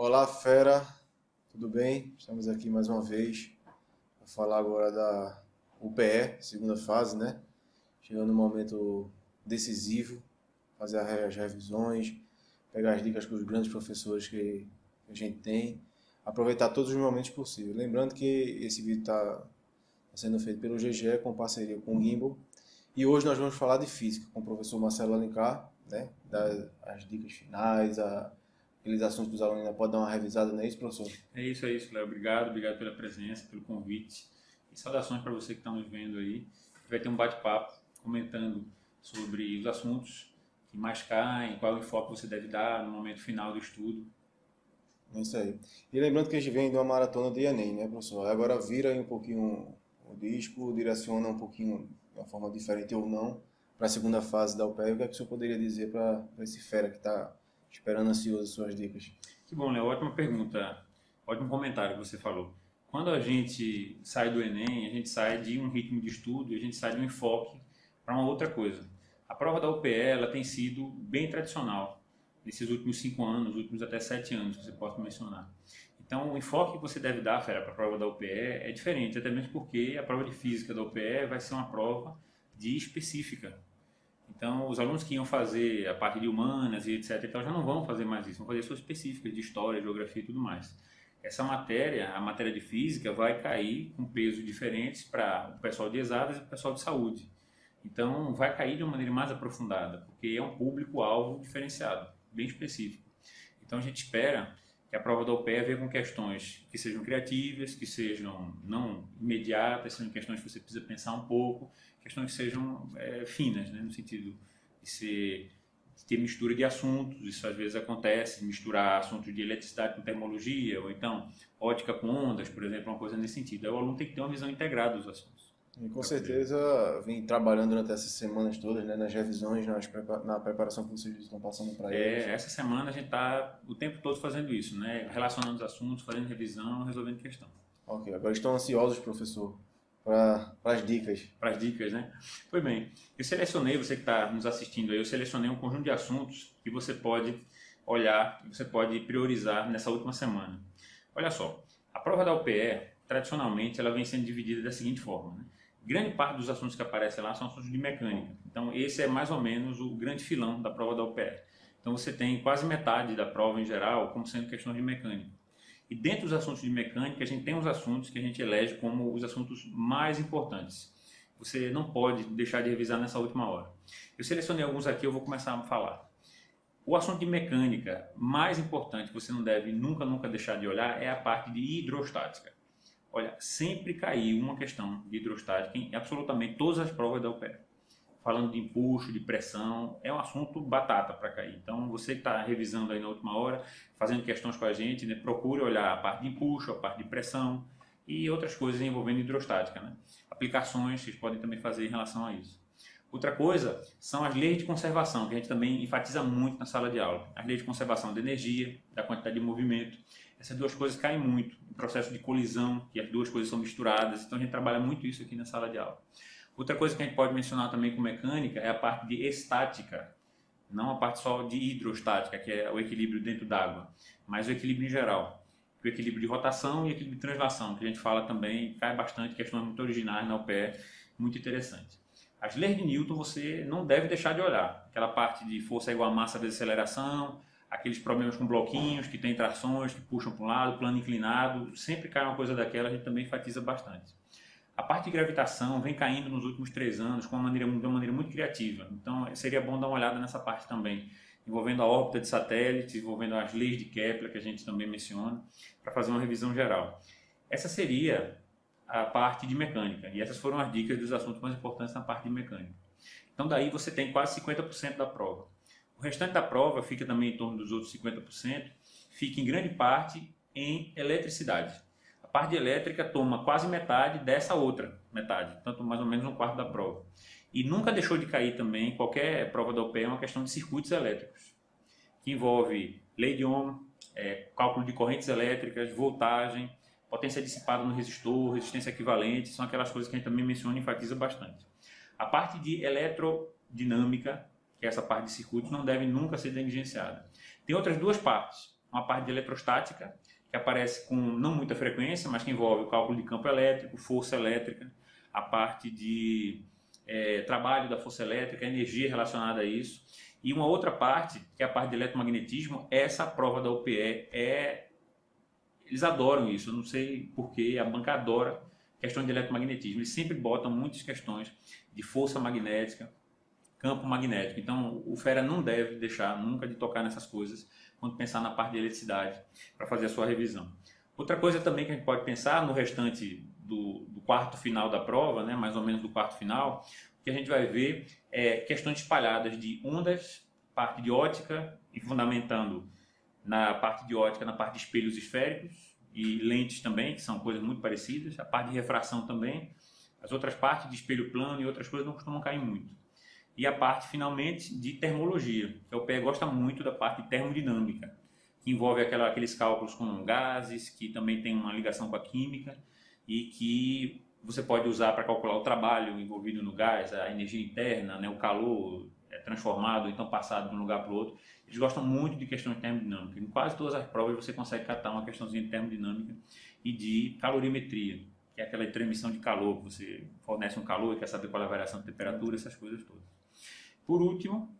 Olá, fera, tudo bem? Estamos aqui mais uma vez para falar agora da UPE, segunda fase, né? Chegando no momento decisivo, fazer as revisões, pegar as dicas com os grandes professores que a gente tem, aproveitar todos os momentos possíveis. Lembrando que esse vídeo está sendo feito pelo GGE com parceria com o Gimbal. E hoje nós vamos falar de física com o professor Marcelo Alencar, né? Dar as dicas finais, aqueles assuntos que os alunos ainda podem dar uma revisada, não é isso, professor? É isso, Léo. Obrigado pela presença, pelo convite. E saudações para você que está nos vendo aí. Vai ter um bate-papo comentando sobre os assuntos que mais caem, qual o enfoque você deve dar no momento final do estudo. É isso aí. E lembrando que a gente vem de uma maratona de Enem, né, professor? Agora vira aí um pouquinho o disco, direciona um pouquinho de uma forma diferente ou não para a segunda fase da UPE. O que é que o senhor poderia dizer para esse fera que está esperando ansioso suas dicas? Que bom, Léo. Ótima pergunta. Ótimo comentário que você falou. Quando a gente sai do Enem, a gente sai de um ritmo de estudo e a gente sai de um enfoque para uma outra coisa. A prova da UPE ela tem sido bem tradicional nesses últimos 5 anos, últimos até 7 anos que você pode mencionar. Então, o enfoque que você deve dar, fera, para a prova da UPE é diferente, até mesmo porque a prova de física da UPE vai ser uma prova de específica. Então, os alunos que iam fazer a parte de humanas e etc, então já não vão fazer mais isso, vão fazer suas específicas de história, geografia e tudo mais. Essa matéria, a matéria de física, vai cair com pesos diferentes para o pessoal de exatas e o pessoal de saúde. Então, vai cair de uma maneira mais aprofundada, porque é um público-alvo diferenciado, bem específico. Então, a gente espera que a prova da UPE venha com questões que sejam criativas, que sejam não imediatas, sejam questões que você precisa pensar um pouco, questões que sejam finas, né, no sentido de ter mistura de assuntos. Isso às vezes acontece, misturar assuntos de eletricidade com termologia, ou então ótica com ondas, por exemplo, uma coisa nesse sentido. Aí o aluno tem que ter uma visão integrada dos assuntos. E com certeza vem trabalhando durante essas semanas todas, né, nas revisões, na preparação que vocês estão passando para eles. Essa semana a gente está o tempo todo fazendo isso, né? Relacionando os assuntos, fazendo revisão, resolvendo questão. Ok, agora estão ansiosos, professor, para as dicas. Para as dicas, né? Pois bem, eu selecionei, você que está nos assistindo aí, eu selecionei um conjunto de assuntos que você pode olhar, que você pode priorizar nessa última semana. Olha só, a prova da UPE, tradicionalmente, ela vem sendo dividida da seguinte forma, né? Grande parte dos assuntos que aparecem lá são assuntos de mecânica. Então, esse é mais ou menos o grande filão da prova da UPE. Então, você tem quase metade da prova em geral como sendo questões de mecânica. E dentro dos assuntos de mecânica, a gente tem os assuntos que a gente elege como os assuntos mais importantes. Você não pode deixar de revisar nessa última hora. Eu selecionei alguns aqui, eu vou começar a falar. O assunto de mecânica mais importante que você não deve nunca deixar de olhar é a parte de hidrostática. Olha, sempre caiu uma questão de hidrostática em absolutamente todas as provas da UPE. Falando de empuxo, de pressão, é um assunto batata para cair. Então, você que está revisando aí na última hora, fazendo questões com a gente, né, procure olhar a parte de empuxo, a parte de pressão e outras coisas envolvendo hidrostática, né? Aplicações que vocês podem também fazer em relação a isso. Outra coisa são as leis de conservação, que a gente também enfatiza muito na sala de aula. As leis de conservação de energia, da quantidade de movimento. Essas duas coisas caem muito no processo de colisão, que as duas coisas são misturadas. Então, a gente trabalha muito isso aqui na sala de aula. Outra coisa que a gente pode mencionar também com mecânica é a parte de estática, não a parte só de hidrostática, que é o equilíbrio dentro d'água, mas o equilíbrio em geral. O equilíbrio de rotação e o equilíbrio de translação, que a gente fala também, cai bastante, questões muito originais na UPE, muito interessante. As leis de Newton você não deve deixar de olhar, aquela parte de força igual a massa vezes aceleração, aqueles problemas com bloquinhos que tem trações, que puxam para um lado, plano inclinado, sempre cai uma coisa daquela, a gente também enfatiza bastante. A parte de gravitação vem caindo nos últimos 3 anos de uma maneira muito criativa. Então, seria bom dar uma olhada nessa parte também, envolvendo a órbita de satélites, envolvendo as leis de Kepler, que a gente também menciona, para fazer uma revisão geral. Essa seria a parte de mecânica, e essas foram as dicas dos assuntos mais importantes na parte de mecânica. Então, daí você tem quase 50% da prova. O restante da prova fica também em torno dos outros 50%, fica em grande parte em eletricidade. A parte de elétrica toma quase metade dessa outra metade, tanto mais ou menos um quarto da prova. E nunca deixou de cair também, qualquer prova da UPE, é uma questão de circuitos elétricos, que envolve lei de Ohm, cálculo de correntes elétricas, voltagem, potência dissipada no resistor, resistência equivalente, são aquelas coisas que a gente também menciona e enfatiza bastante. A parte de eletrodinâmica, que é essa parte de circuitos, não deve nunca ser negligenciada. Tem outras duas partes, uma parte de eletrostática, que aparece com não muita frequência, mas que envolve o cálculo de campo elétrico, força elétrica, a parte de trabalho da força elétrica, energia relacionada a isso. E uma outra parte, que é a parte de eletromagnetismo, essa prova da UPE eles adoram isso, eu não sei porquê, a banca adora questão de eletromagnetismo. Eles sempre botam muitas questões de força magnética, campo magnético. Então, o Fera não deve deixar nunca de tocar nessas coisas quando pensar na parte de eletricidade para fazer a sua revisão. Outra coisa também que a gente pode pensar no restante do quarto final da prova, né, mais ou menos do quarto final, o que a gente vai ver é questões espalhadas de ondas, parte de ótica e fundamentando na parte de ótica, na parte de espelhos esféricos e lentes também, que são coisas muito parecidas, a parte de refração também, as outras partes de espelho plano e outras coisas não costumam cair muito. E a parte, finalmente, de termologia, que o PE gosta muito da parte de termodinâmica, que envolve aqueles cálculos com gases, que também tem uma ligação com a química e que você pode usar para calcular o trabalho envolvido no gás, a energia interna, né, o calor transformado, então passado de um lugar para o outro. Eles gostam muito de questões de termodinâmica. Em quase todas as provas você consegue catar uma questãozinha de termodinâmica e de calorimetria, que é aquela transmissão de calor, que você fornece um calor e quer saber qual é a variação de temperatura, essas coisas todas. Por último,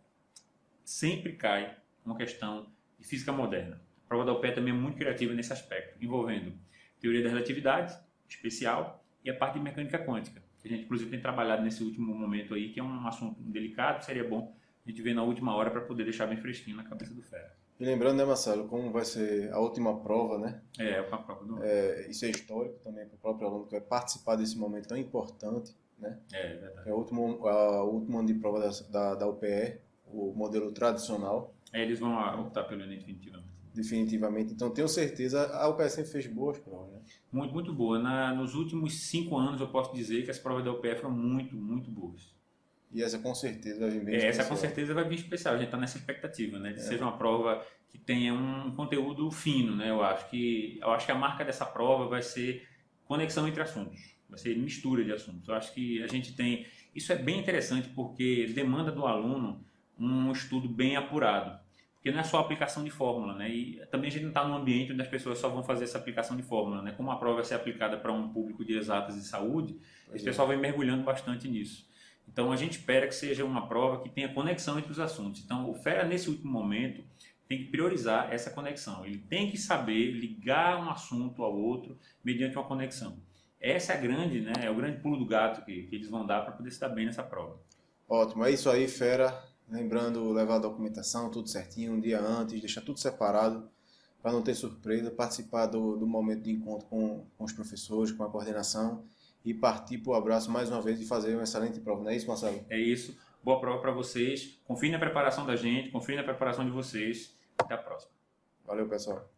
sempre cai uma questão de física moderna. A prova da UPE também é muito criativa nesse aspecto, envolvendo teoria da relatividade, especial, e a parte de mecânica quântica, que a gente inclusive tem trabalhado nesse último momento aí, que é um assunto delicado, seria bom a gente ver na última hora para poder deixar bem fresquinho na cabeça do Fera. E lembrando, né, Marcelo, como vai ser a última prova, né? É a prova do... Isso é histórico também para o próprio aluno que vai participar desse momento tão importante, né? É verdade. É o último ano de prova da UPE, o modelo tradicional. Eles vão optar pelo Enem definitivamente. Definitivamente. Então, tenho certeza, a UPE sempre fez boas provas, né? Muito, muito boa. Nos últimos 5 anos, eu posso dizer que as provas da UPE foram muito, muito boas. E essa com certeza vai vir bem especial. Essa com certeza vai vir especial. A gente está nessa expectativa, né? De seja uma prova que tenha um conteúdo fino, né? Eu acho que a marca dessa prova vai ser conexão entre assuntos. Vai ser mistura de assuntos. Eu acho que a gente tem... Isso é bem interessante porque demanda do aluno um estudo bem apurado. Porque não é só aplicação de fórmula, né? E também a gente não está num ambiente onde as pessoas só vão fazer essa aplicação de fórmula, né? Como a prova vai ser aplicada para um público de exatas e saúde, esse pessoal vem mergulhando bastante nisso. Então a gente espera que seja uma prova que tenha conexão entre os assuntos. Então o Fera, nesse último momento, tem que priorizar essa conexão. Ele tem que saber ligar um assunto ao outro mediante uma conexão. Essa é o grande pulo do gato que eles vão dar para poder se dar bem nessa prova. Ótimo, é isso aí, Fera. Lembrando, levar a documentação, tudo certinho, um dia antes, deixar tudo separado para não ter surpresa, participar do momento de encontro com os professores, com a coordenação e partir para o abraço mais uma vez e fazer uma excelente prova. Não é isso, Marcelo? É isso. Boa prova para vocês. Confie na preparação da gente, confie na preparação de vocês. Até a próxima. Valeu, pessoal.